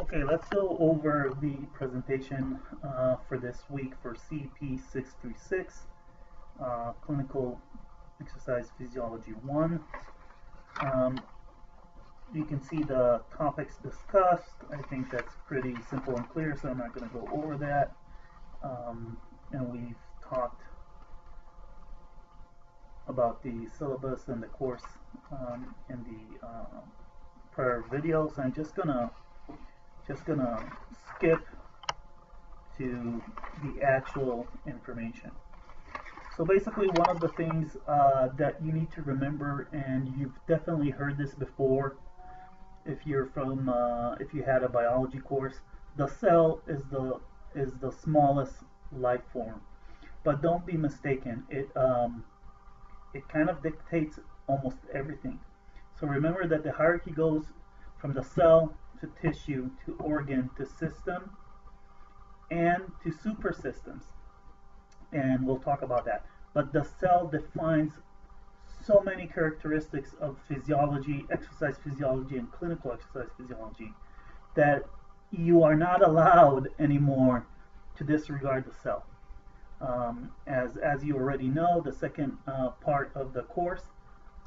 Okay, let's go over the presentation for this week for CP 636, Clinical Exercise Physiology 1. You can see the topics discussed. I think that's pretty simple and clear, so I'm not going to go over that. And we've talked about the syllabus and the course in the prior video, so I'm just gonna skip to the actual information. So basically, one of the things that you need to remember, and you've definitely heard this before if you're from if you had a biology course, the cell is the smallest life form. But don't be mistaken, it kind of dictates almost everything. So remember that the hierarchy goes from the cell to tissue to organ to system and to super systems, and we'll talk about that. But the cell defines so many characteristics of physiology, exercise physiology, and clinical exercise physiology that you are not allowed anymore to disregard the cell. As you already know, the second part of the course,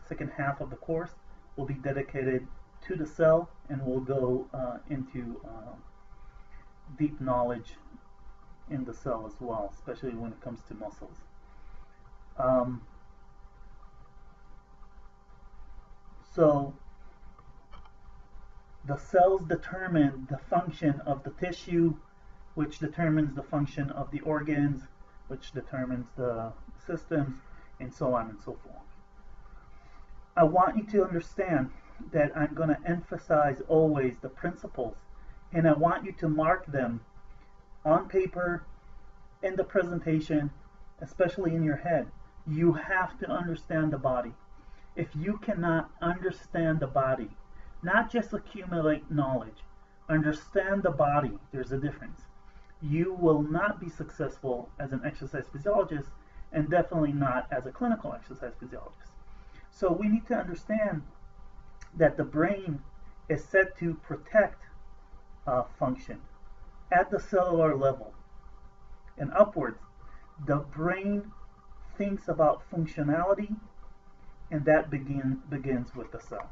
second half of the course, will be dedicated to the cell, and we'll go into deep knowledge in the cell as well, especially when it comes to muscles. So the cells determine the function of the tissue, which determines the function of the organs, which determines the systems, and so on and so forth. I want you to understand that I'm going to emphasize always the principles, and I want you to mark them on paper, in the presentation, especially in your head. You have to understand the body. If you cannot understand the body, not just accumulate knowledge, understand the body, there's a difference. You will not be successful as an exercise physiologist, and definitely not as a clinical exercise physiologist. So we need to understand that the brain is set to protect function at the cellular level and upwards. The brain thinks about functionality, and that begins with the cell.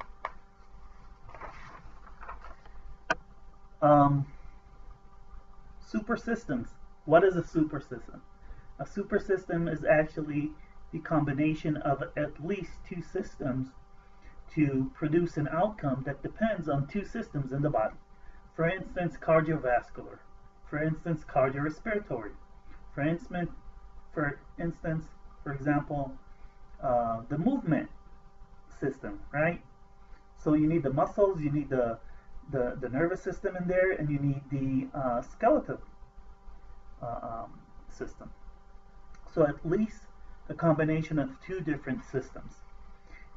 Super systems. What is a super system? A super system is actually the combination of at least two systems to produce an outcome that depends on two systems in the body. For instance, cardiovascular. For instance, cardiorespiratory. For example, the movement system, right? So you need the muscles, you need the nervous system in there, and you need the skeletal system. So at least a combination of two different systems.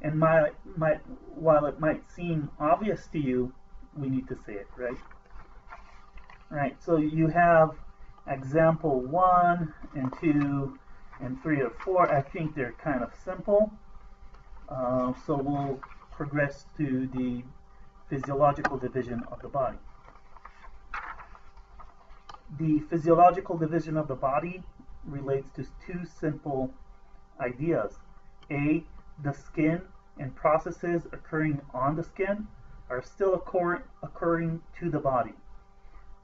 And while it might seem obvious to you, we need to say it, right? Right, so you have example 1 and 2 and 3 or 4. I think they're kind of simple. So we'll progress to the physiological division of the body. The physiological division of the body relates to two simple ideas. A, the skin and processes occurring on the skin are still occurring to the body.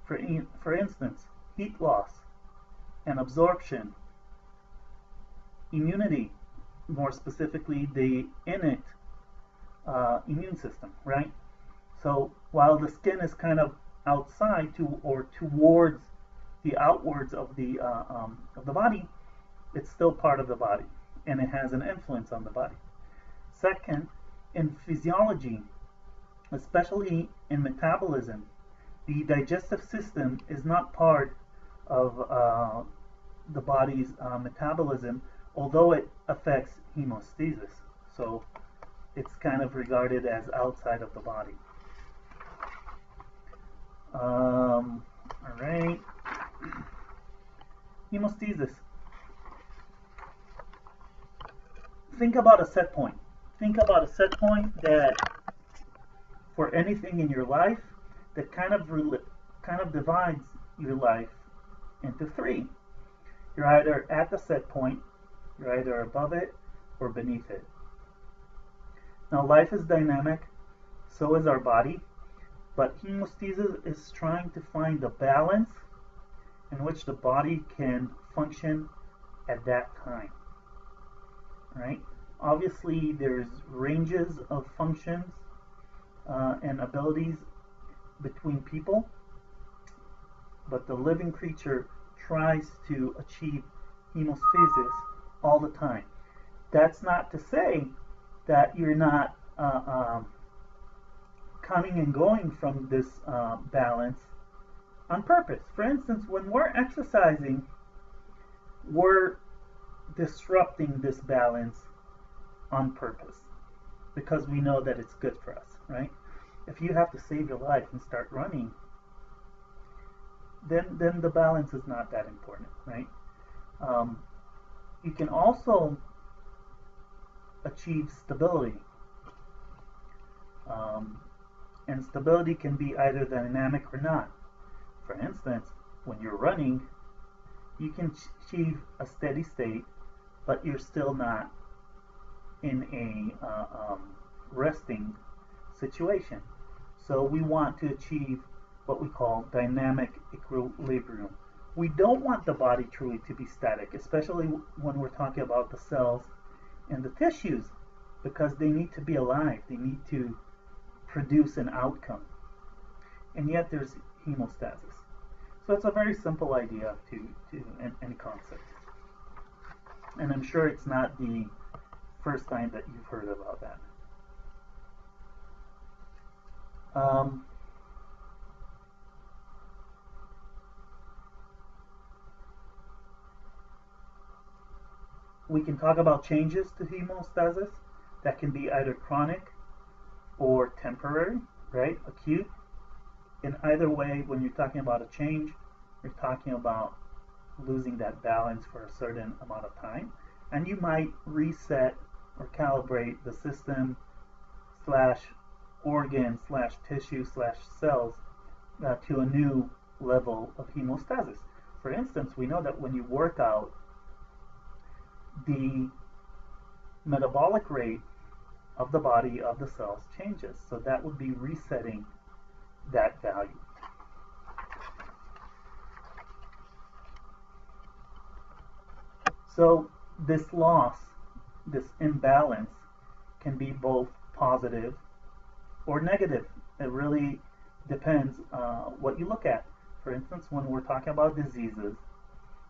For instance, heat loss and absorption, immunity, more specifically the innate immune system, right? So while the skin is kind of outside or towards the outwards of the body, it's still part of the body, and it has an influence on the body. Second, in physiology, especially in metabolism, the digestive system is not part of the body's metabolism, although it affects hemostasis. So it's kind of regarded as outside of the body. All right. Hemostasis. Think about a set point. Think about a set point that for anything in your life that kind of kind of divides your life into three. You're either at the set point, you're either above it or beneath it. Now, life is dynamic, so is our body, but hemostasis is trying to find the balance in which the body can function at that time, right? Obviously, there's ranges of functions and abilities between people, but the living creature tries to achieve hemostasis all the time. That's not to say that you're not coming and going from this balance on purpose. For instance, when we're exercising, we're disrupting this balance on purpose because we know that it's good for us, right? If you have to save your life and start running, then the balance is not that important, right? You can also achieve stability. And stability can be either dynamic or not. For instance, when you're running, you can achieve a steady state, but you're still not in a resting situation. So we want to achieve what we call dynamic equilibrium. We don't want the body truly to be static, especially when we're talking about the cells and the tissues, because they need to be alive. They need to produce an outcome. And yet there's hemostasis. So it's a very simple idea and concept. And I'm sure it's not the first time that you've heard about that. We can talk about changes to hemostasis that can be either chronic or temporary, right? Acute. In either way, when you're talking about a change, you're talking about losing that balance for a certain amount of time, and you might reset or calibrate the system slash organ slash tissue slash cells to a new level of hemostasis. For instance, we know that when you work out, the metabolic rate of the body, of the cells, changes. So that would be resetting that value. So this loss, this imbalance, can be both positive or negative. It really depends what you look at. For instance, when we're talking about diseases,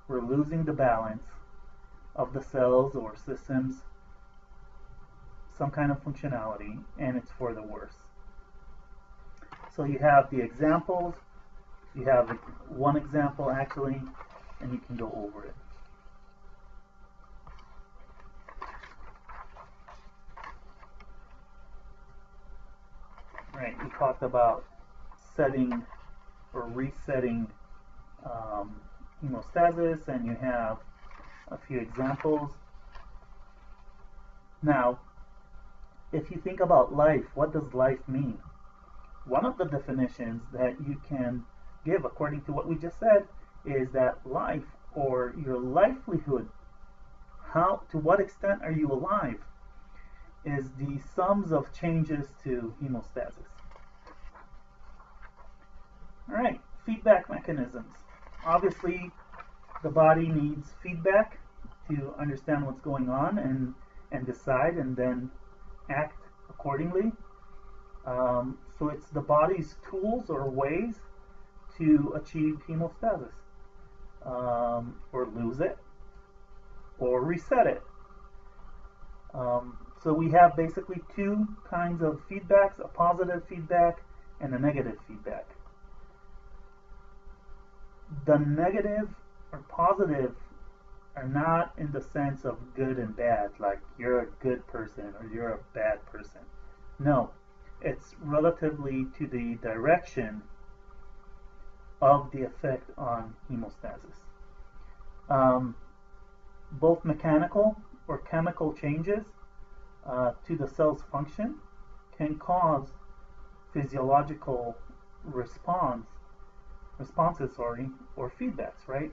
we're losing the balance of the cells or systems, some kind of functionality, and it's for the worse. So you have the examples. You have one example actually, and you can go over it. Right, we talked about setting or resetting hemostasis, and you have a few examples. Now, if you think about life, what does life mean? One of the definitions that you can give, according to what we just said, is that life, or your livelihood, to what extent are you alive, is the sums of changes to hemostasis. All right, feedback mechanisms. Obviously, the body needs feedback to understand what's going on and decide and then act accordingly. So it's the body's tools or ways to achieve hemostasis, or lose it, or reset it. So we have basically two kinds of feedbacks, a positive feedback and a negative feedback. The negative or positive are not in the sense of good and bad, like you're a good person or you're a bad person. No, it's relatively to the direction of the effect on hemostasis. Both mechanical or chemical changes to the cell's function can cause physiological response responses, sorry, or feedbacks, right?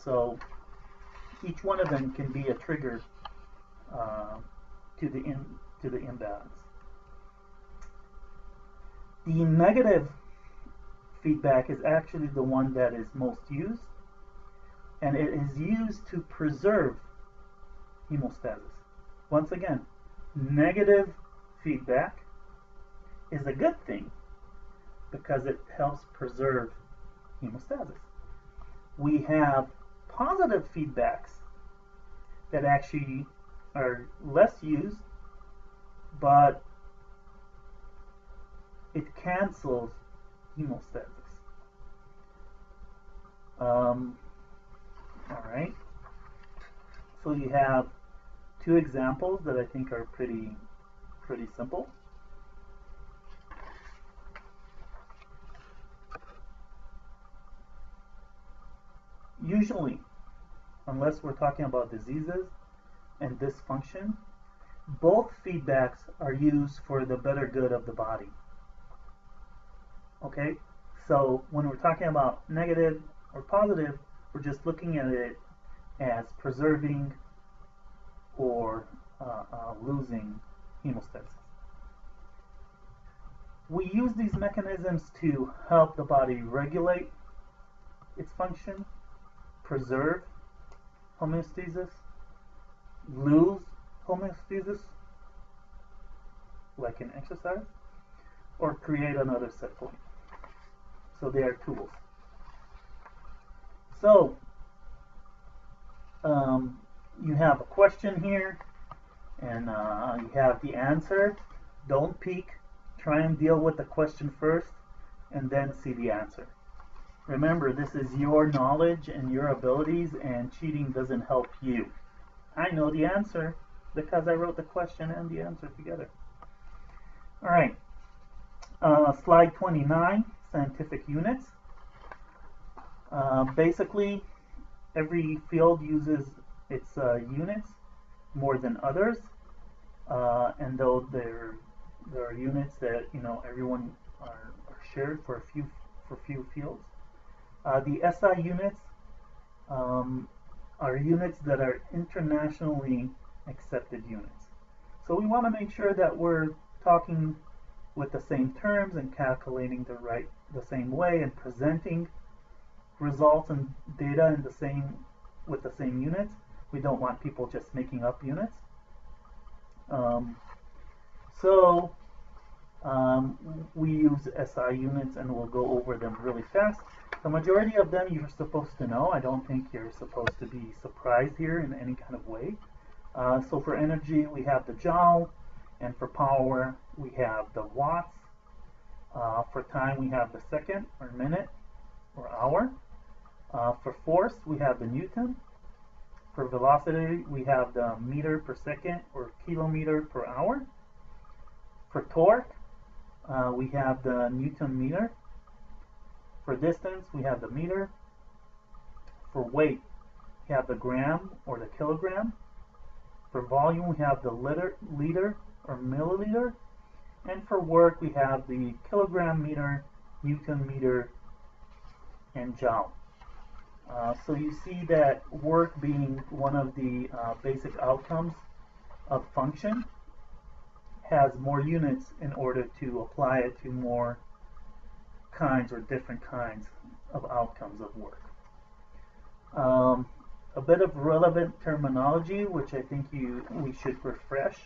So each one of them can be a trigger to the imbalance. The negative feedback is actually the one that is most used, and it is used to preserve hemostasis. Once again, negative feedback is a good thing because it helps preserve hemostasis. We have positive feedbacks that actually are less used, but it cancels hemostasis. Alright, so you have two examples that I think are pretty simple. Usually, unless we're talking about diseases and dysfunction, both feedbacks are used for the better good of the body. Okay, so when we're talking about negative or positive, we're just looking at it as preserving or losing hemostasis. We use these mechanisms to help the body regulate its function, preserve homeostasis, lose homeostasis, like in exercise, or create another set point. So they are tools. So you have a question here, and you have the answer. Don't peek. Try and deal with the question first, and then see the answer. Remember, this is your knowledge and your abilities, and cheating doesn't help you. I know the answer because I wrote the question and the answer together. All right. Slide 29, scientific units. Basically, every field uses its units more than others, and though there are units that everyone are shared for few fields. The SI units are units that are internationally accepted units. So we want to make sure that we're talking with the same terms and calculating the same way and presenting results and data with the same units. We don't want people just making up units. We use SI units, and we'll go over them really fast. The majority of them you're supposed to know. I don't think you're supposed to be surprised here in any kind of way. So for energy, we have the joule, and for power, we have the watts. For time, we have the second or minute or hour. For force, we have the Newton. For velocity, we have the meter per second or kilometer per hour. For torque, we have the Newton meter. For distance, we have the meter. For weight, we have the gram or the kilogram. For volume, we have the liter or milliliter. And for work, we have the kilogram meter, Newton meter, and joule. So you see that work being one of the basic outcomes of function has more units in order to apply it to more kinds or different kinds of outcomes of work. A bit of relevant terminology, which I think we should refresh.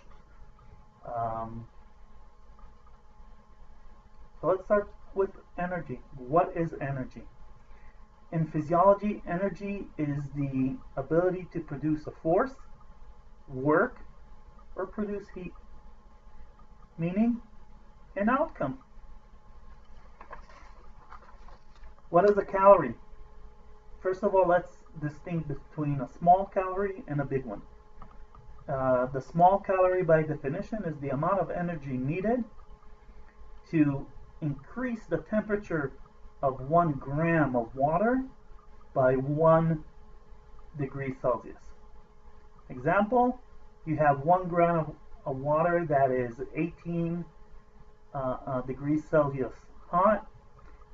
So let's start with energy. What is energy? In physiology, energy is the ability to produce a force, work, or produce heat, meaning an outcome. What is a calorie? First of all, let's distinguish between a small calorie and a big one. The small calorie, by definition, is the amount of energy needed to increase the temperature of 1 gram of water by 1 degree Celsius. Example, you have 1 gram of water that is 18 degrees Celsius hot,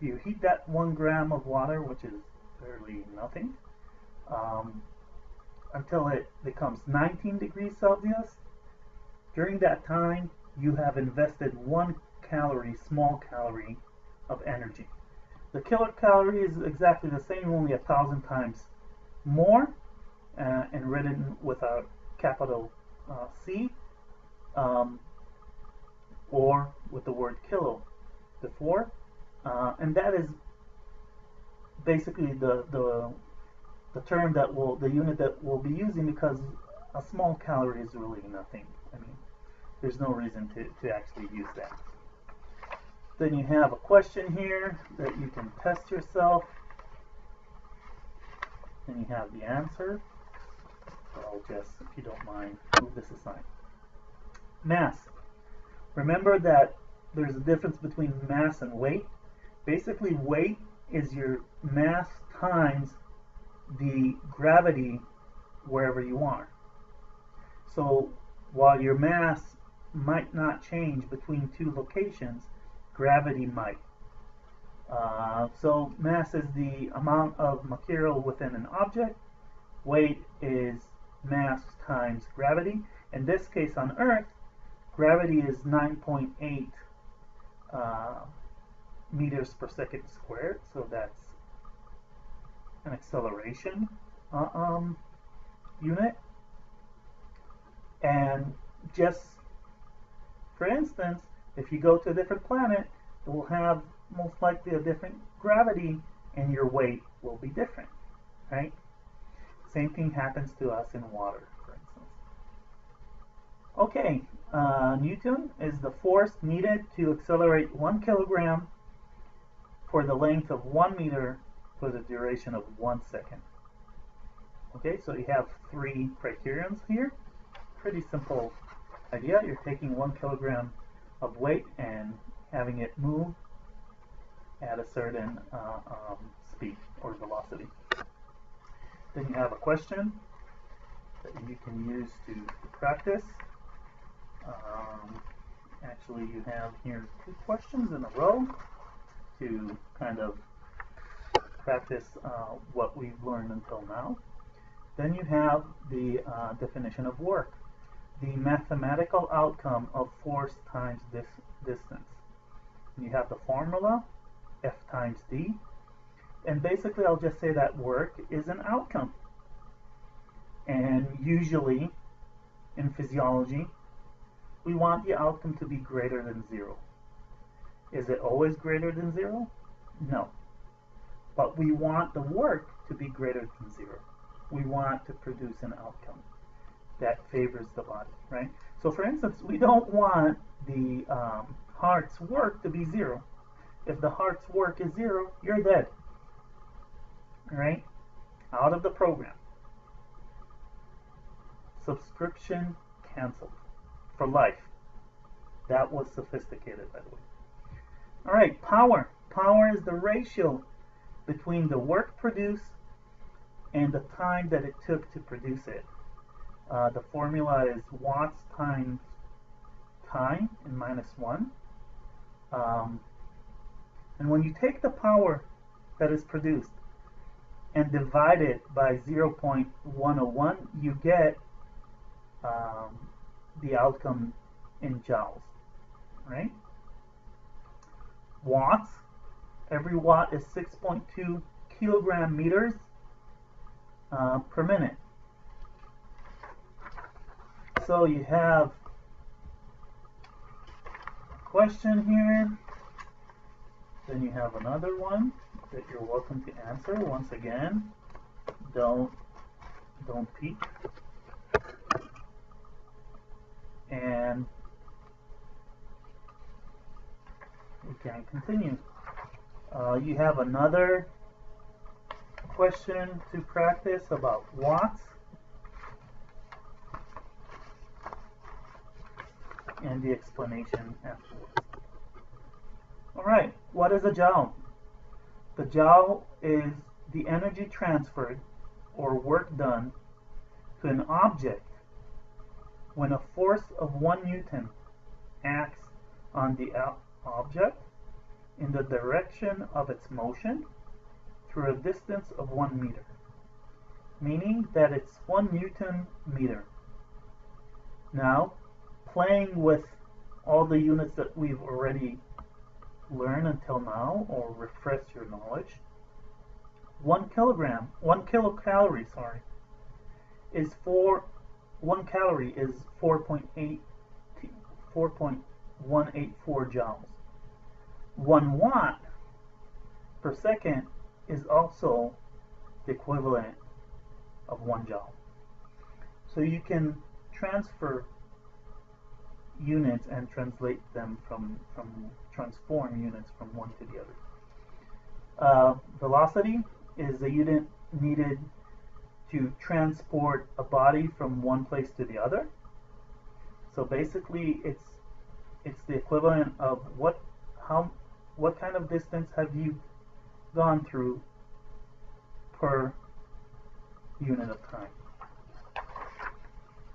You heat that 1 gram of water, which is barely nothing, until it becomes 19 degrees Celsius. During that time, you have invested 1 calorie, small calorie of energy. The kilocalorie is exactly the same, only 1,000 times more, and written with a capital C, or with the word kilo before, and that is basically the term that the unit that we'll be using, because a small calorie is really nothing. I mean, there's no reason to actually use that. Then you have a question here that you can test yourself. Then you have the answer. So I'll just, if you don't mind, move this aside. Mass. Remember that there's a difference between mass and weight. Basically, weight is your mass times the gravity wherever you are. So while your mass might not change between 2 locations, gravity might. So mass is the amount of material within an object. Weight is mass times gravity. In this case on Earth, gravity is 9.8 meters per second squared. So that's an acceleration unit. And just for instance, if you go to a different planet, it will have most likely a different gravity, and your weight will be different, right? Same thing happens to us in water, for instance. Okay, Newton is the force needed to accelerate 1 kilogram for the length of 1 meter for the duration of 1 second. Okay, so you have 3 criterions here. Pretty simple idea. You're taking 1 kilogram of weight and having it move at a certain speed or velocity. Then you have a question that you can use to practice. Actually, you have here 2 questions in a row to kind of practice what we've learned until now. Then you have the definition of work, the mathematical outcome of force times this distance. You have the formula, F times D, and basically I'll just say that work is an outcome. And usually in physiology, we want the outcome to be greater than 0. Is it always greater than 0? No. But we want the work to be greater than 0. We want to produce an outcome that favors the body, right? So for instance, we don't want the heart's work to be 0. If the heart's work is 0, you're dead, right? Out of the program. Subscription canceled for life. That was sophisticated, by the way. All right, power. Power is the ratio between the work produced and the time that it took to produce it. The formula is watts times time in -1. And when you take the power that is produced and divide it by 0.101, you get the outcome in joules, right? Watts, every watt is 6.2 kilogram meters per minute. So you have a question here, then you have another one that you're welcome to answer. Once again, don't peek. And we can continue. You have another question to practice about watts and the explanation afterwards. Alright, what is a joule? The joule is the energy transferred or work done to an object when a force of 1 Newton acts on the object in the direction of its motion through a distance of 1 meter, meaning that it's 1 Newton meter. Now, playing with all the units that we've already learned until now, or refresh your knowledge, 1 kilocalorie, is 1 calorie is 4.184 joules. 1 watt per second is also the equivalent of 1 joule. So you can transfer units and translate them transform units from one to the other. Velocity is the unit needed to transport a body from one place to the other. So basically, it's the equivalent of what kind of distance have you gone through per unit of time.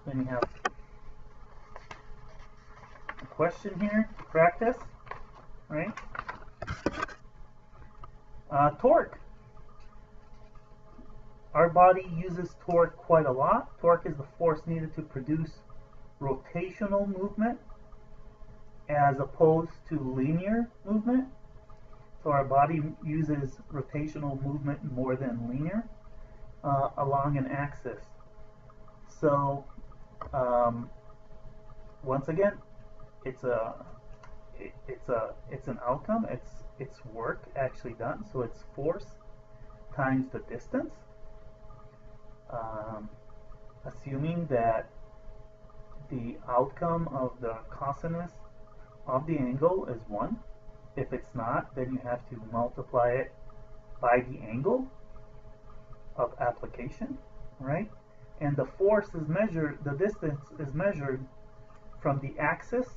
Then you have a question here to practice, right? Torque. Our body uses torque quite a lot. Torque is the force needed to produce rotational movement as opposed to linear movement. So our body uses rotational movement more than linear along an axis. So once again, it's an outcome. It's work actually done. So it's force times the distance. Assuming that the outcome of the cosinus of the angle is 1. If it's not, then you have to multiply it by the angle of application, right? And the force is measured, the distance is measured from the axis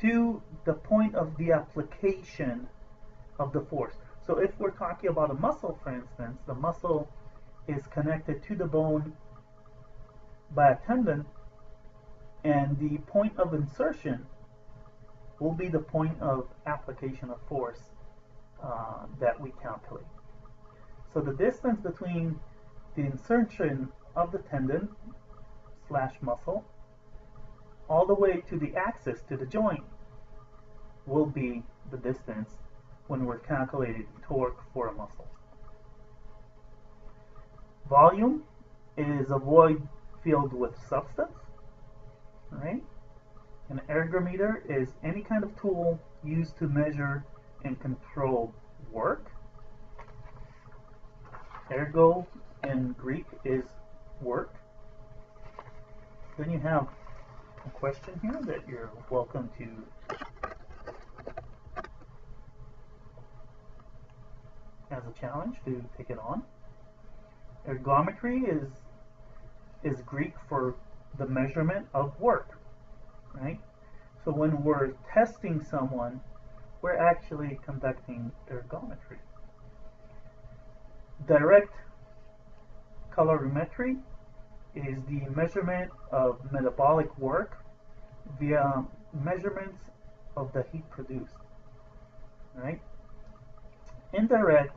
to the point of the application of the force. So if we're talking about a muscle, for instance, the muscle is connected to the bone by a tendon, and the point of insertion will be the point of application of force that we calculate. So the distance between the insertion of the tendon / muscle all the way to the axis, to the joint, will be the distance when we're calculating torque for a muscle. Volume is a void filled with substance, right? An ergometer is any kind of tool used to measure and control work. Ergo in Greek is work. Then you have a question here that you're welcome to as a challenge to take it on. Ergometry is Greek for the measurement of work, right? So when we're testing someone, we're actually conducting ergometry. Direct calorimetry is the measurement of metabolic work via measurements of the heat produced, right? Indirect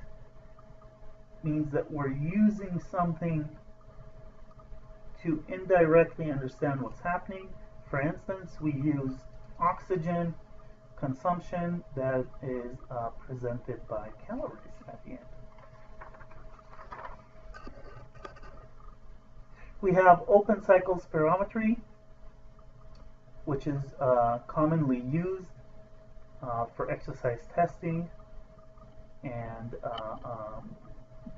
means that we're using something to indirectly understand what's happening. For instance, we use oxygen consumption that is presented by calories at the end. We have open cycle spirometry, which is commonly used for exercise testing and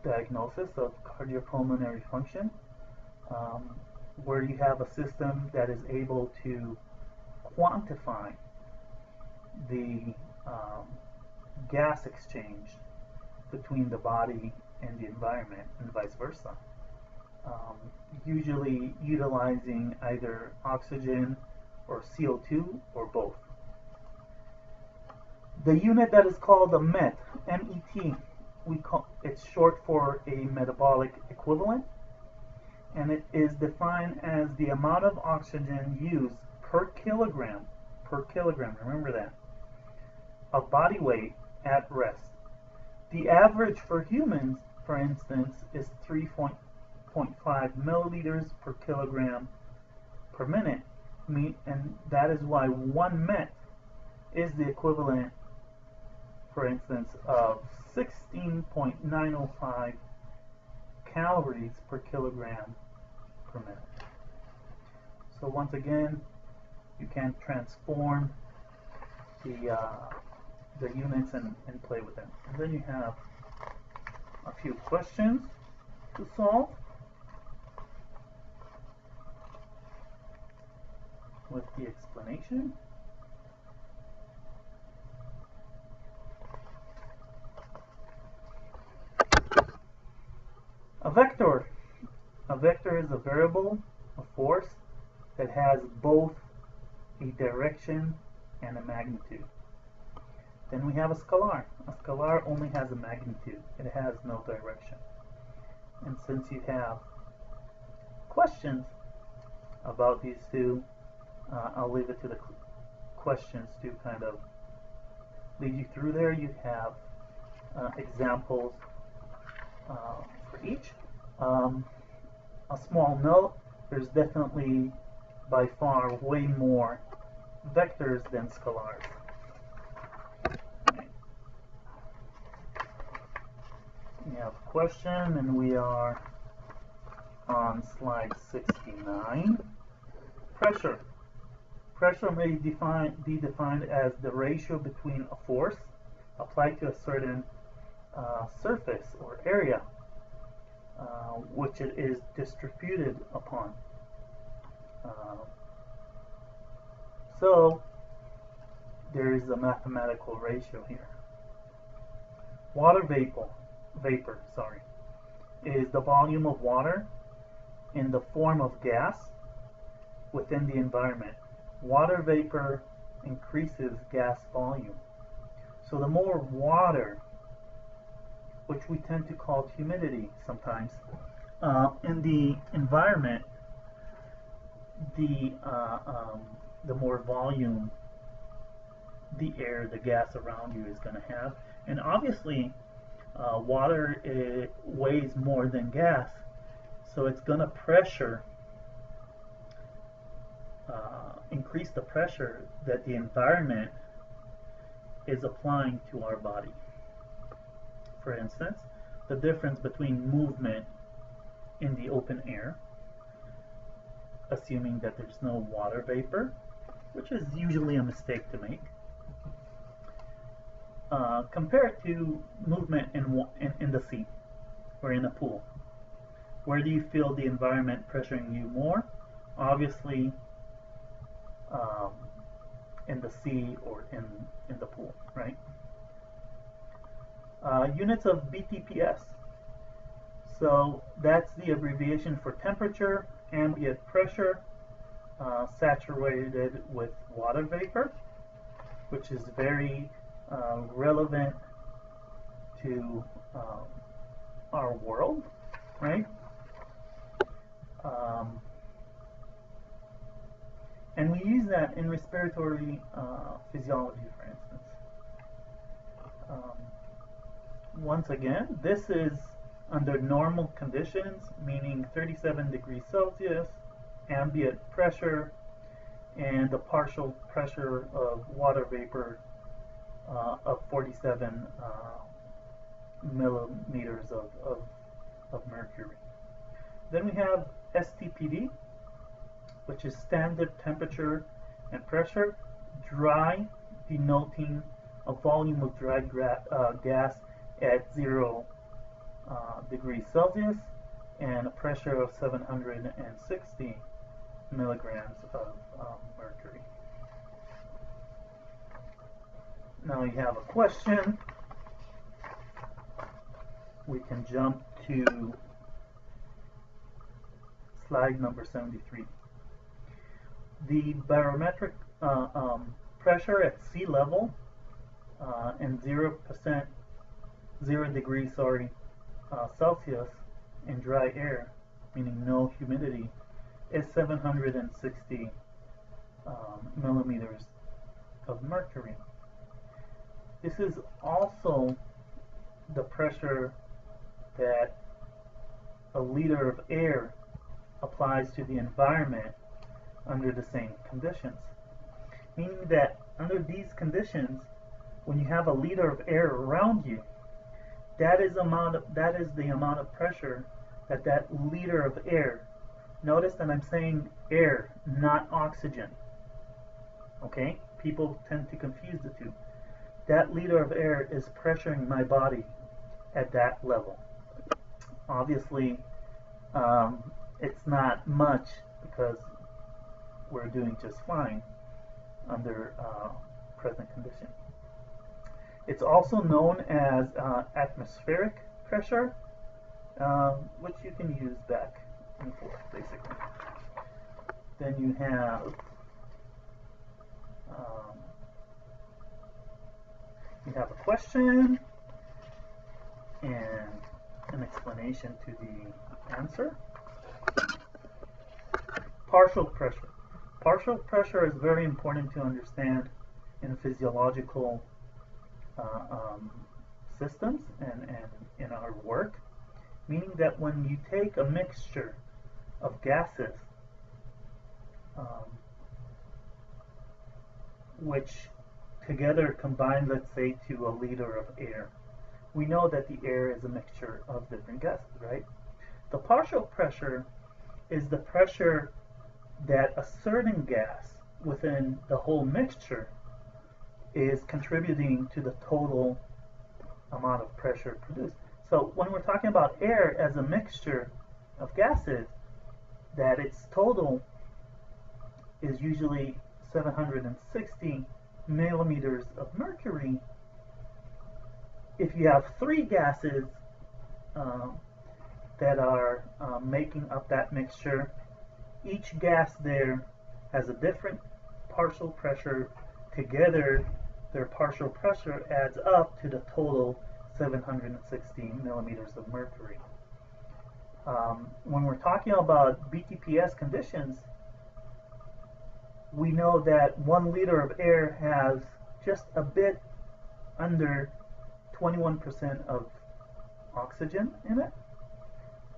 diagnosis of cardiopulmonary function, where you have a system that is able to quantify the gas exchange between the body and the environment and vice versa, usually utilizing either oxygen or CO2 or both. The unit that is called a MET, M-E-T, it's short for a metabolic equivalent, and it is defined as the amount of oxygen used per kilogram, remember that, of body weight at rest. The average for humans, for instance, is 3.5 milliliters per kilogram per minute, and that is why 1 minute is the equivalent, for instance, of 16.905 calories per kilogram per minute. So once again, you can transform the units and play with them. And then you have a few questions to solve with the explanation. A vector. A vector is a variable, a force, that has both a direction and a magnitude. Then we have a scalar. A scalar only has a magnitude. It has no direction. And since you have questions about these two, I'll leave it to the questions to kind of lead you through there. You have examples for each. A small note, there's definitely by far way more vectors than scalars. We have a question, and we are on slide 69. Pressure. Pressure may be defined as the ratio between a force applied to a certain surface or area which it is distributed upon. So there is a mathematical ratio here. Water vapor, is the volume of water in the form of gas within the environment. Water vapor increases gas volume. So the more water, which we tend to call humidity sometimes, in the environment, the more volume the air, the gas around you is going to have. And obviously, water weighs more than gas, so it's going to increase the pressure that the environment is applying to our body. For instance, the difference between movement in the open air, assuming that there's no water vapor, which is usually a mistake to make, compared to movement in the sea or in a pool. Where do you feel the environment pressuring you more? Obviously, in the sea or in the pool, right? Units of BTPS. So that's the abbreviation for temperature, ambient pressure, saturated with water vapor, which is very relevant to our world, right? And we use that in respiratory physiology, for instance. Once again, this is under normal conditions, meaning 37 degrees Celsius, ambient pressure, and the partial pressure of water vapor of 47 millimeters of mercury. Then we have STPD, which is standard temperature and pressure. Dry, denoting a volume of dry gas at 0 degrees Celsius and a pressure of 760 milligrams of mercury. Now you have a question. We can jump to slide number 73. The barometric pressure at sea level and 0 degrees Celsius in dry air, meaning no humidity, is 760 millimeters of mercury. This is also the pressure that a liter of air applies to the environment under the same conditions. Meaning that under these conditions, when you have a liter of air around you, that is the amount of pressure that liter of air. Notice that I'm saying air, not oxygen. Okay? People tend to confuse the two. That liter of air is pressuring my body at that level. Obviously, it's not much because we're doing just fine under present condition. It's also known as atmospheric pressure, which you can use back and forth, basically. Then you have a question and an explanation to the answer. Partial pressure. Partial pressure is very important to understand in physiological systems and in our work, meaning that when you take a mixture of gases which together combine, let's say, to a liter of air, we know that the air is a mixture of different gases, right? The partial pressure is the pressure that a certain gas within the whole mixture is contributing to the total amount of pressure produced. So when we're talking about air as a mixture of gases, that its total is usually 760 millimeters of mercury. If you have three gases that are making up that mixture, each gas there has a different partial pressure. Together, their partial pressure adds up to the total 760 millimeters of mercury. When we're talking about BTPS conditions, we know that 1 liter of air has just a bit under 21% of oxygen in it.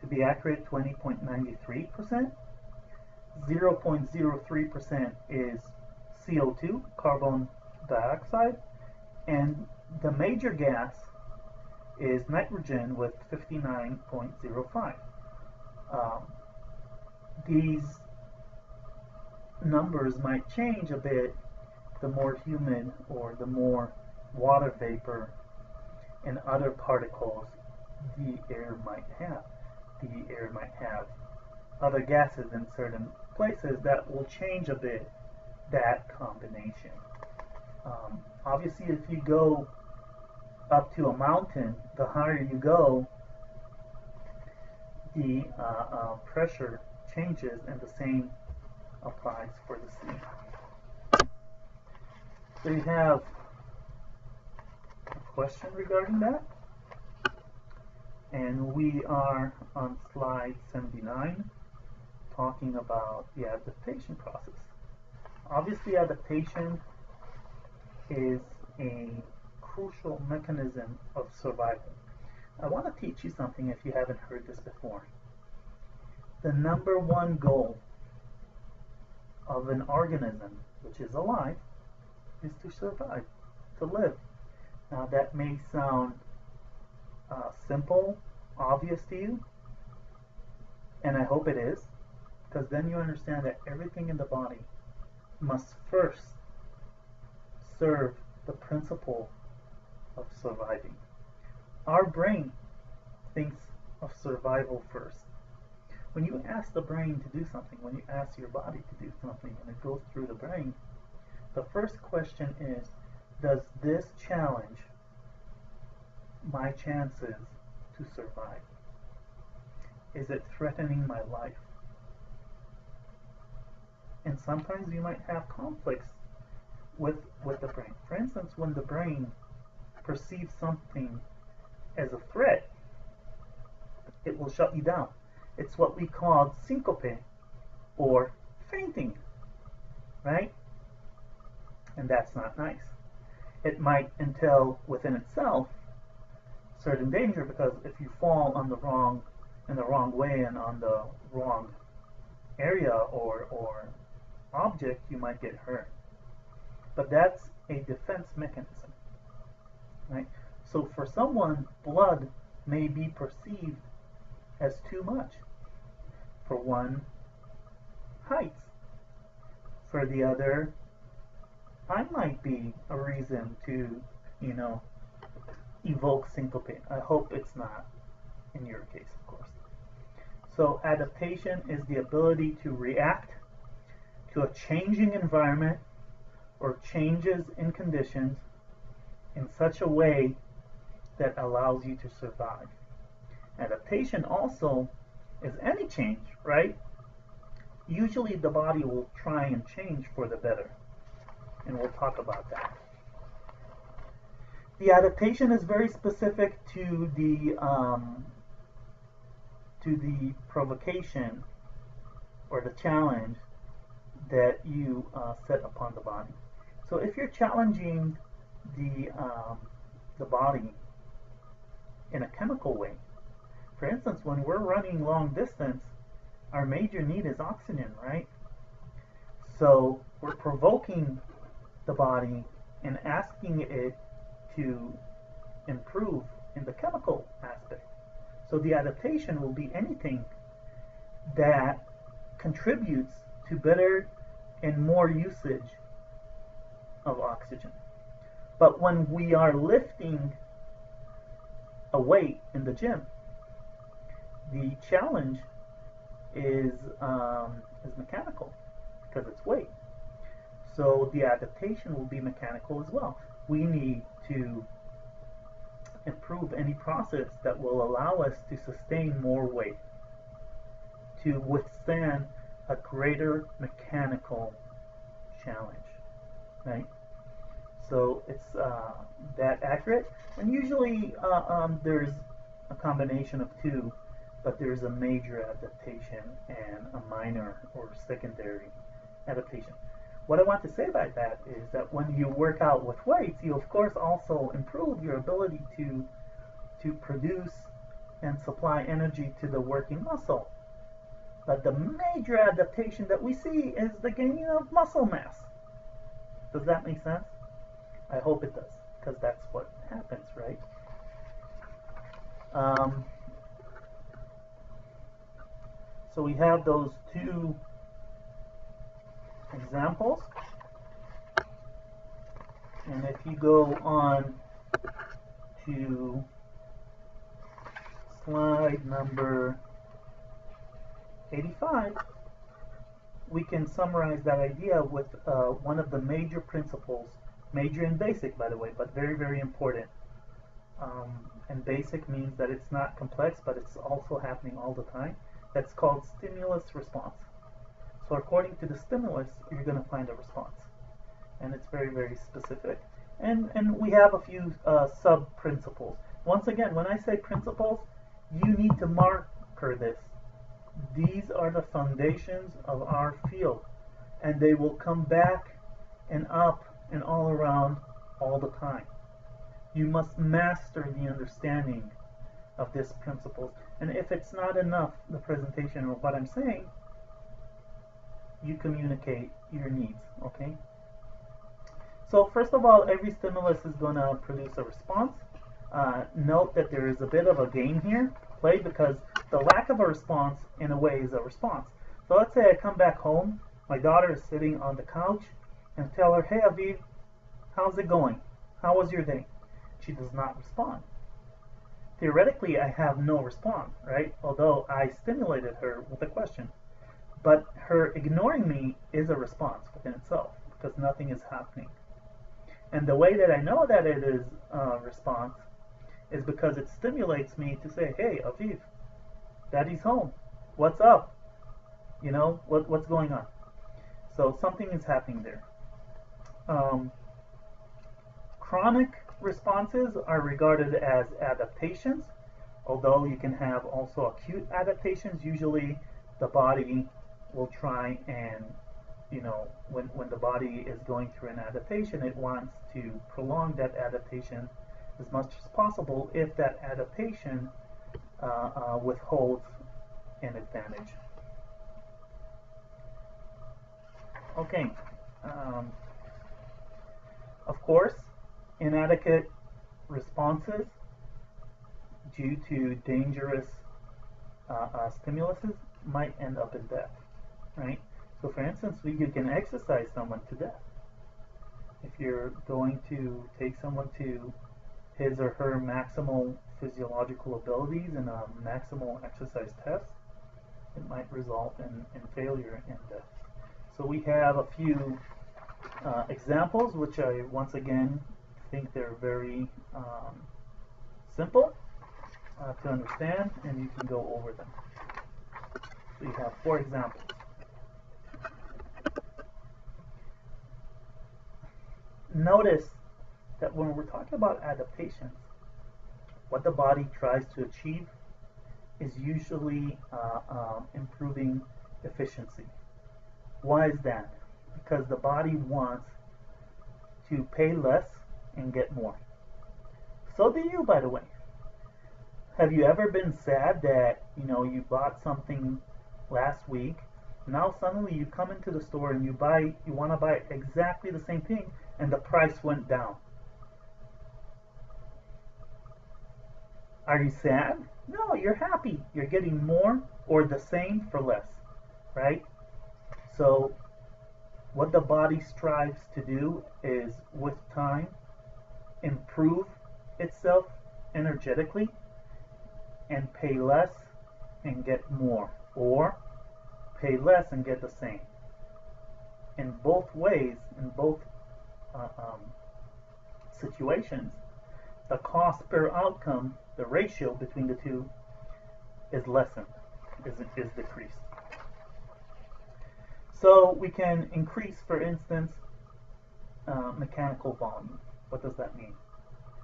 To be accurate, 20.93%. 0.03% is CO2, carbon dioxide, and the major gas is nitrogen with 59.05. These numbers might change a bit the more humid or the more water vapor and other particles the air might have. The air might have other gases in certain places that will change a bit that combination. Obviously, if you go up to a mountain, the higher you go, the pressure changes, and the same applies for the sea. So you have a question regarding that, and we are on slide 79 talking about the adaptation process. Obviously, adaptation is a crucial mechanism of survival. I want to teach you something if you haven't heard this before. The number one goal of an organism which is alive is to survive, to live. Now that may sound simple, obvious to you, and I hope it is, because then you understand that everything in the body must first serve the principle of surviving. Our brain thinks of survival first. When you ask the brain to do something, when you ask your body to do something, and it goes through the brain, the first question is, does this challenge my chances to survive? Is it threatening my life? And sometimes you might have conflicts with the brain. For instance, when the brain perceives something as a threat, it will shut you down. It's what we call syncope or fainting, right? And that's not nice. it might entail within itself certain danger, because if you fall on in the wrong way and on the wrong area or object, you might get hurt. But that's a defense mechanism, right? So for someone, blood may be perceived as too much. For one, heights. For the other, I might be a reason to, evoke syncope. I hope it's not in your case, of course. So adaptation is the ability to react to a changing environment or changes in conditions in such a way that allows you to survive. Adaptation also is any change, right? Usually the body will try and change for the better, and we'll talk about that. The adaptation is very specific to the provocation or the challenge that you set upon the body. So if you're challenging the body in a chemical way, for instance, when we're running long distance, our major need is oxygen, right? So we're provoking the body and asking it to improve in the chemical aspect. So the adaptation will be anything that contributes to better and more usage of oxygen. But when we are lifting a weight in the gym, the challenge is mechanical because it's weight. So the adaptation will be mechanical as well. We need to improve any process that will allow us to sustain more weight, to withstand a greater mechanical challenge, right? So it's that accurate, and usually there's a combination of two, but there's a major adaptation and a minor or secondary adaptation. What I want to say about that is that when you work out with weights, you of course also improve your ability to produce and supply energy to the working muscle. But the major adaptation that we see is the gaining of muscle mass. Does that make sense? I hope it does, because that's what happens, right? So we have those two examples, and if you go on to slide number 85, we can summarize that idea with one of the major principles, major and basic by the way, but very, very important. And basic means that it's not complex, but it's also happening all the time. That's called stimulus response. So according to the stimulus, you're going to find a response. And it's very, very specific. And we have a few sub-principles. Once again, when I say principles, you need to marker this. These are the foundations of our field. And they will come back and up and all around all the time. You must master the understanding of these principles. And if it's not enough, the presentation or what I'm saying, you communicate your needs, okay? So first of all, every stimulus is going to produce a response. Note that there is a bit of a game here played, because the lack of a response in a way is a response. So let's say I come back home, my daughter is sitting on the couch, and tell her, hey Aviv, how's it going? How was your day? She does not respond. Theoretically, I have no response, right? Although I stimulated her with a question. But her ignoring me is a response within itself, because nothing is happening. And the way that I know that it is a response is because it stimulates me to say, hey, Aviv, Daddy's home. What's up? You know, what's going on? So something is happening there. Chronic responses are regarded as adaptations, although you can have also acute adaptations. Usually the body will try and when the body is going through an adaptation, it wants to prolong that adaptation as much as possible if that adaptation withholds an advantage. Okay, of course, inadequate responses due to dangerous stimuluses might end up in death, right? So for instance, you can exercise someone to death. If you're going to take someone to his or her maximal physiological abilities in a maximal exercise test, it might result in failure and death. So we have a few examples, which I once again think they're very simple to understand, and you can go over them. So you have 4 examples. Notice that when we're talking about adaptations, what the body tries to achieve is usually improving efficiency. Why is that? Because the body wants to pay less and get more. So do you, by the way. Have you ever been sad that you bought something last week? Now suddenly you come into the store and you want to buy exactly the same thing, and the price went down. Are you sad? No, you're happy. You're getting more or the same for less, right? So what the body strives to do is, with time, improve itself energetically and pay less and get more, or pay less and get the same. In both ways, in both situations, the cost per outcome, the ratio between the two, is lessened, is decreased. So we can increase, for instance, mechanical volume. What does that mean?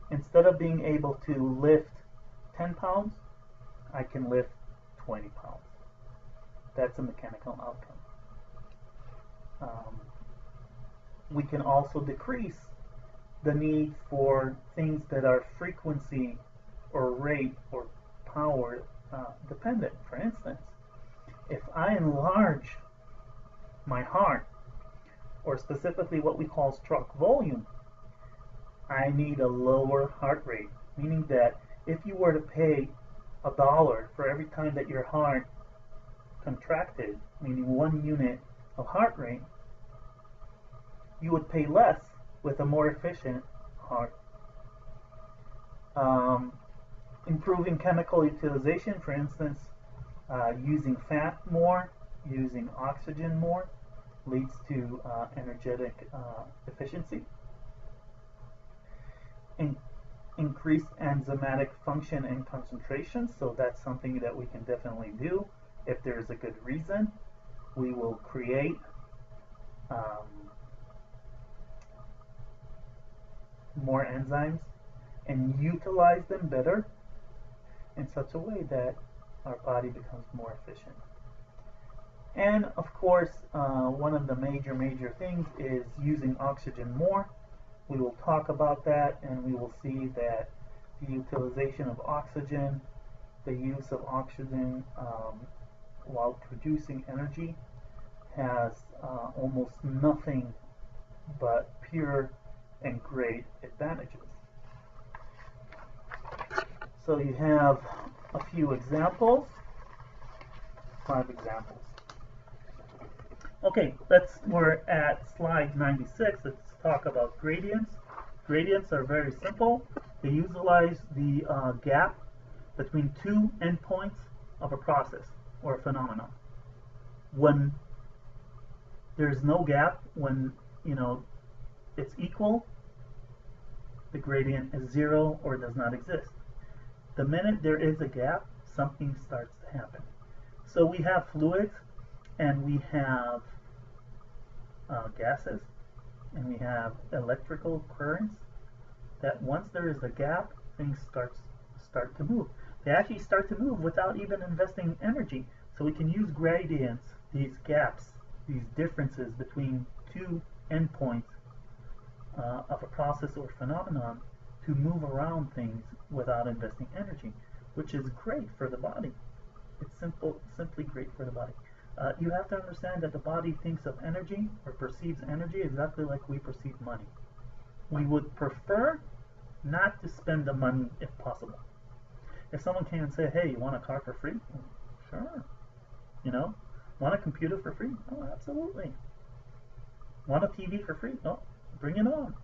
Instead of being able to lift 10 pounds, I can lift 20 pounds. That's a mechanical outcome. We can also decrease the need for things that are frequency or rate or power dependent. For instance, if I enlarge my heart, or specifically what we call stroke volume, I need a lower heart rate, meaning that if you were to pay $1 for every time that your heart contracted, meaning 1 unit of heart rate, you would pay less with a more efficient heart. Improving chemical utilization, for instance, using fat more, using oxygen more, leads to energetic efficiency. Increased enzymatic function and concentration, so that's something that we can definitely do. If there's a good reason, we will create more enzymes and utilize them better in such a way that our body becomes more efficient. And of course, one of the major things is using oxygen more. We will talk about that, and we will see that the utilization of oxygen, the use of oxygen while producing energy, has almost nothing but pure and great advantages. So you have a few examples, 5 examples. Okay, we're at slide 96. Let's talk about gradients. Gradients are very simple. They utilize the gap between 2 endpoints of a process or a phenomenon. When there's no gap, when it's equal, the gradient is 0 or does not exist. The minute there is a gap, something starts to happen. So we have fluids, and we have gases, and we have electrical currents, that once there is a gap, things start to move. They actually start to move without even investing energy. So we can use gradients, these gaps, these differences between two endpoints of a process or phenomenon to move around things without investing energy, which is great for the body. It's simply great for the body. You have to understand that the body thinks of energy or perceives energy exactly like we perceive money. We would prefer not to spend the money if possible. If someone came and say, hey, you want a car for free? Sure. You know, want a computer for free? Oh, absolutely. Want a TV for free? Oh, bring it on.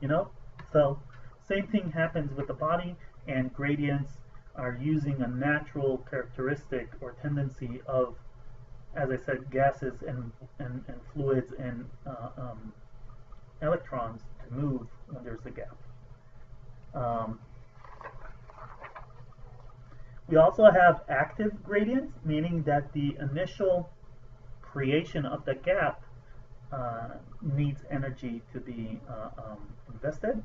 You know, so same thing happens with the body, and gradients are using a natural characteristic or tendency of, as I said, gases and fluids and electrons to move when there's a gap. We also have active gradients, meaning that the initial creation of the gap needs energy to be invested,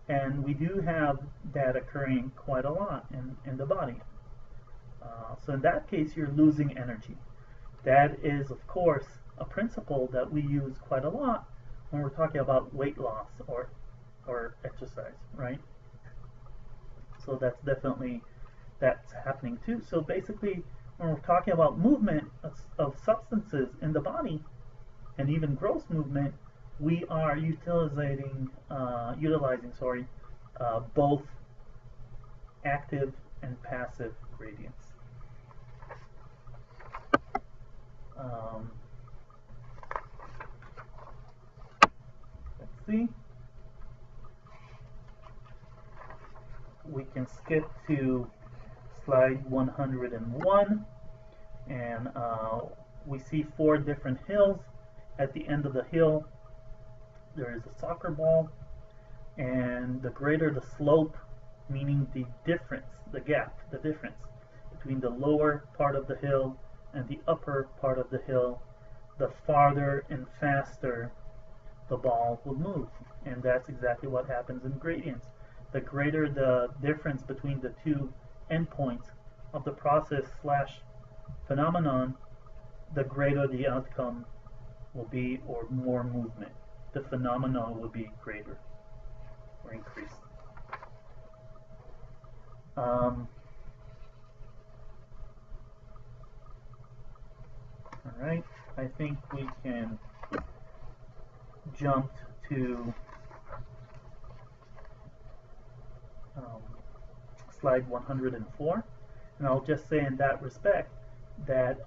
and we do have that occurring quite a lot in the body. So in that case, you're losing energy. That is, of course, a principle that we use quite a lot when we're talking about weight loss or exercise, right? So that's definitely happening too. So basically, when we're talking about movement of substances in the body, and even gross movement, we are utilizing both active and passive gradients. Let's see. We can skip to slide 101, and we see 4 different hills. At the end of the hill, there is a soccer ball, and the greater the slope, meaning the difference, the gap, the difference between the lower part of the hill and the upper part of the hill, the farther and faster the ball will move. And that's exactly what happens in gradients. The greater the difference between the two endpoints of the process / phenomenon, the greater the outcome will be, or more movement. The phenomenon will be greater or increased. Alright, I think we can jump to slide 104, and I'll just say in that respect that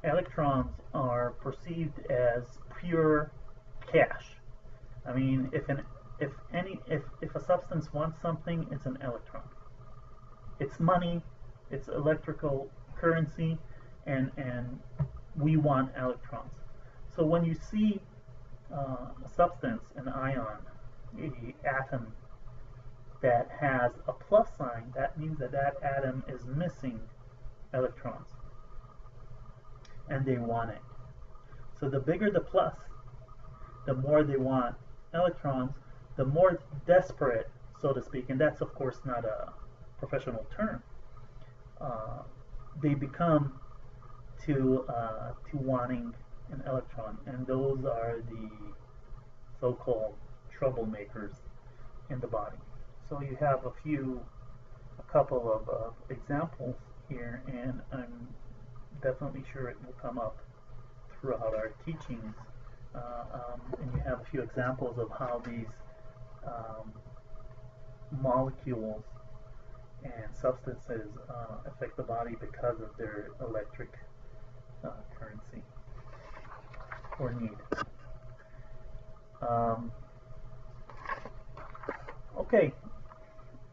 electrons are perceived as pure cash. I mean, if a substance wants something, it's an electron. It's money, it's electrical currency, and we want electrons. So when you see a substance, an ion, an atom that has a plus sign, that means that that atom is missing electrons, and they want it. So the bigger the plus, the more they want electrons, the more desperate, so to speak, and that's of course not a professional term, they become to wanting an electron, and those are the so-called troublemakers in the body. So you have a couple of examples here, and I'm definitely sure it will come up throughout our teachings, and you have a few examples of how these molecules and substances affect the body because of their electric currency or need. Okay,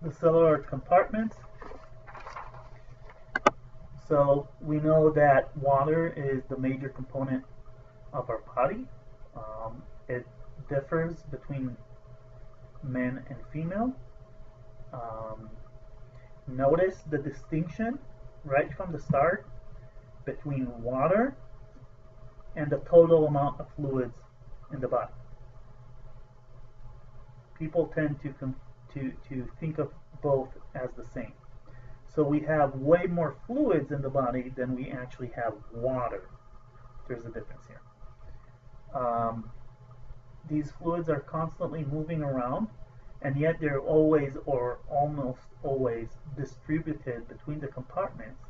the cellular compartments. So we know that water is the major component of our body. It differs between men and female. Notice the distinction right from the start between water and the total amount of fluids in the body. People tend to think of both as the same. So we have way more fluids in the body than we actually have water there's a difference here. These fluids are constantly moving around, and yet they're always or almost always distributed between the compartments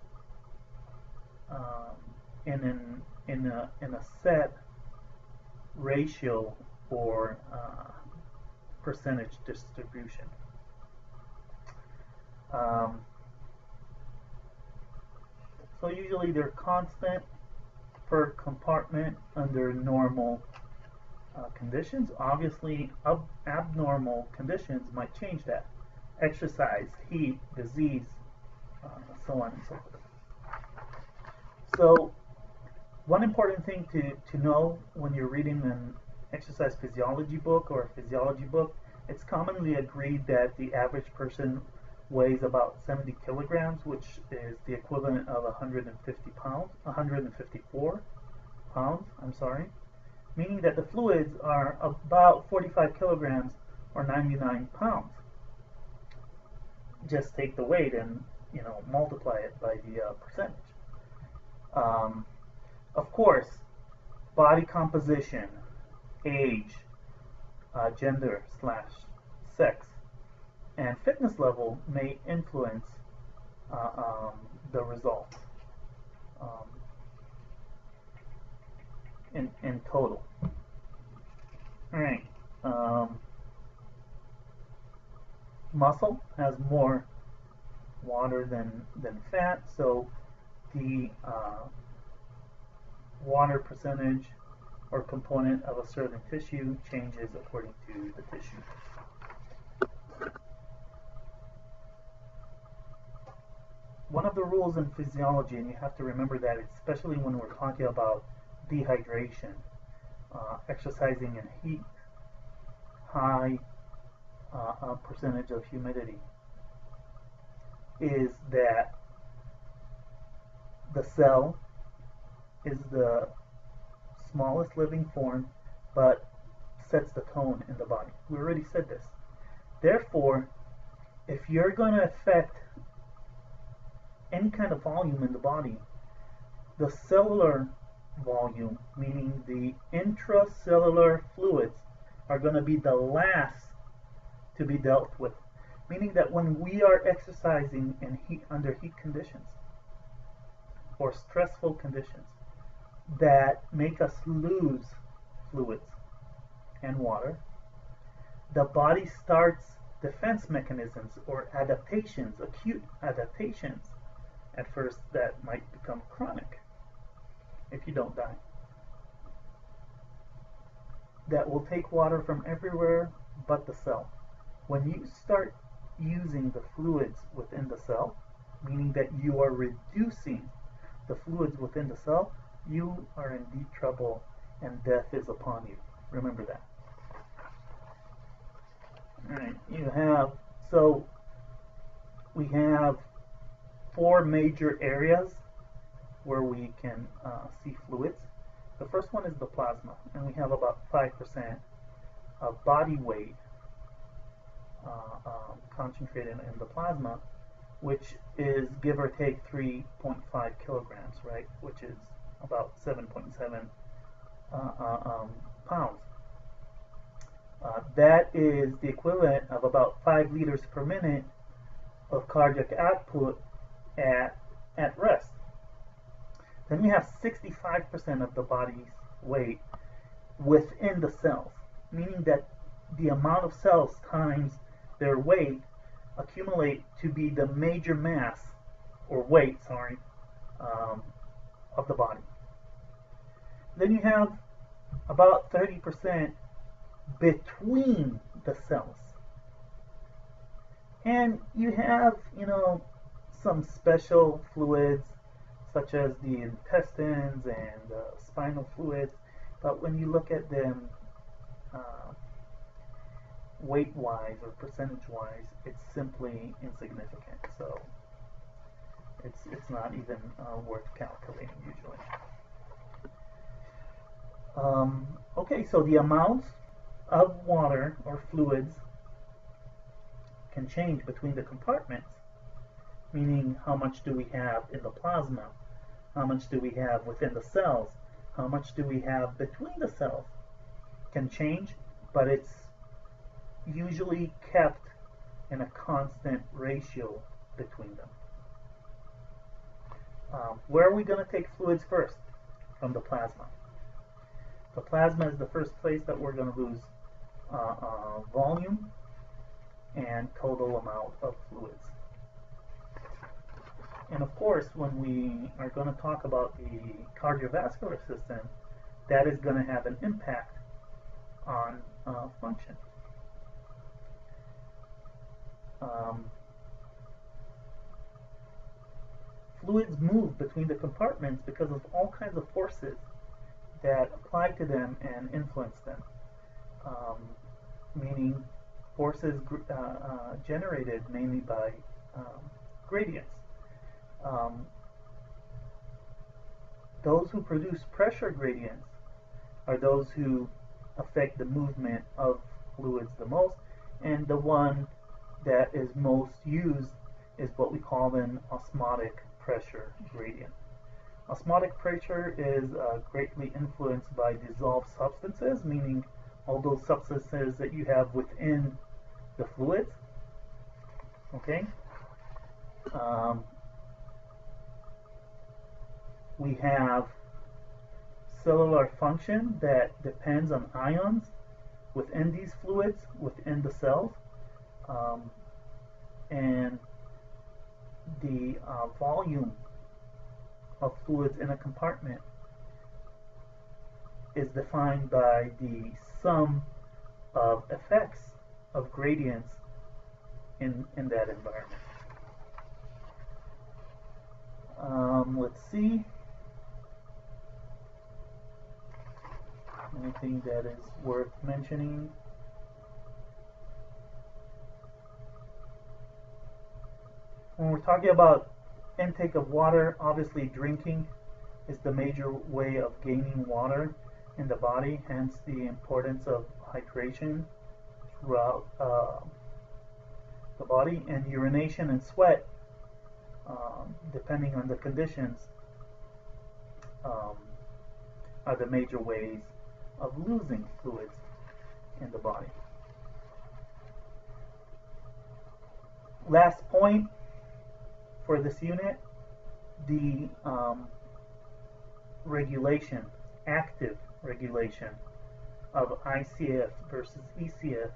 in a set ratio or percentage distribution. So usually they're constant per compartment under normal conditions. Obviously, abnormal conditions might change that. Exercise, heat, disease, so on and so forth. So one important thing to know when you're reading an exercise physiology book or a physiology book, it's commonly agreed that the average person weighs about 70 kilograms, which is the equivalent of 154 pounds, meaning that the fluids are about 45 kilograms or 99 pounds. Just take the weight and multiply it by the percentage. Of course, body composition, age, gender/sex, and fitness level may influence the results in total. All right. Muscle has more water than fat, so the water percentage or component of a certain tissue changes according to the tissue. One of the rules in physiology, and you have to remember that, especially when we're talking about dehydration, exercising in heat, high percentage of humidity, is that the cell is the smallest living form but sets the tone in the body. We already said this. Therefore, if you're going to affect any kind of volume in the body, the cellular volume, meaning the intracellular fluids, are going to be the last to be dealt with. Meaning that when we are exercising in under heat conditions or stressful conditions that make us lose fluids and water, the body starts defense mechanisms or adaptations, acute adaptations at first that might become chronic if you don't die, that will take water from everywhere but the cell. When you start using the fluids within the cell, meaning that you are reducing the fluids within the cell, you are in deep trouble and death is upon you. Remember that. Alright, we have 4 major areas where we can see fluids. The first one is the plasma, and we have about 5% of body weight concentrated in the plasma, which is give or take 3.5 kilograms, right? Which is about 7.7 pounds. That is the equivalent of about 5 liters per minute of cardiac output at rest. Then we have 65% of the body's weight within the cells, meaning that the amount of cells times their weight accumulate to be the major mass or weight, of the body. Then you have about 30% between the cells, and you have some special fluids such as the intestines and spinal fluids, but when you look at them weight-wise or percentage-wise, it's simply insignificant. So it's not even worth calculating usually. Okay, so the amounts of water or fluids can change between the compartments, meaning how much do we have in the plasma, how much do we have within the cells, how much do we have between the cells can change, but it's usually kept in a constant ratio between them. Where are we going to take fluids first? From the plasma. The plasma is the first place that we're going to lose volume and total amount of fluids. And of course, when we are going to talk about the cardiovascular system, that is going to have an impact on function. Fluids move between the compartments because of all kinds of forces that apply to them and influence them, meaning forces generated mainly by gradients. Those who produce pressure gradients are those who affect the movement of fluids the most, and the one that is most used is what we call an osmotic pressure gradient. Osmotic pressure is greatly influenced by dissolved substances, meaning all those substances that you have within the fluids. Okay. We have cellular function that depends on ions within these fluids, within the cells, and the volume of fluids in a compartment is defined by the sum of effects of gradients in that environment. Let's see. Anything that is worth mentioning? When we're talking about intake of water, obviously drinking is the major way of gaining water in the body, hence the importance of hydration throughout the body. And urination and sweat, depending on the conditions, are the major ways of losing fluids in the body. Last point for this unit, the regulation, active regulation of ICF versus ECF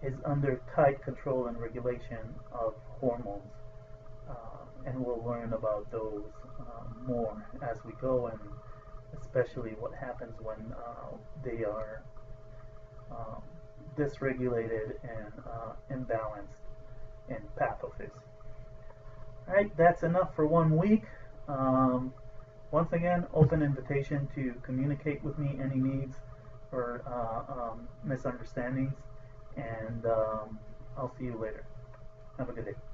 is under tight control and regulation of hormones. And we'll learn about those more as we go, and especially what happens when they are dysregulated and imbalanced in pathophys. Alright, that's enough for 1 week. Once again, open invitation to communicate with me any needs or misunderstandings, and I'll see you later. Have a good day.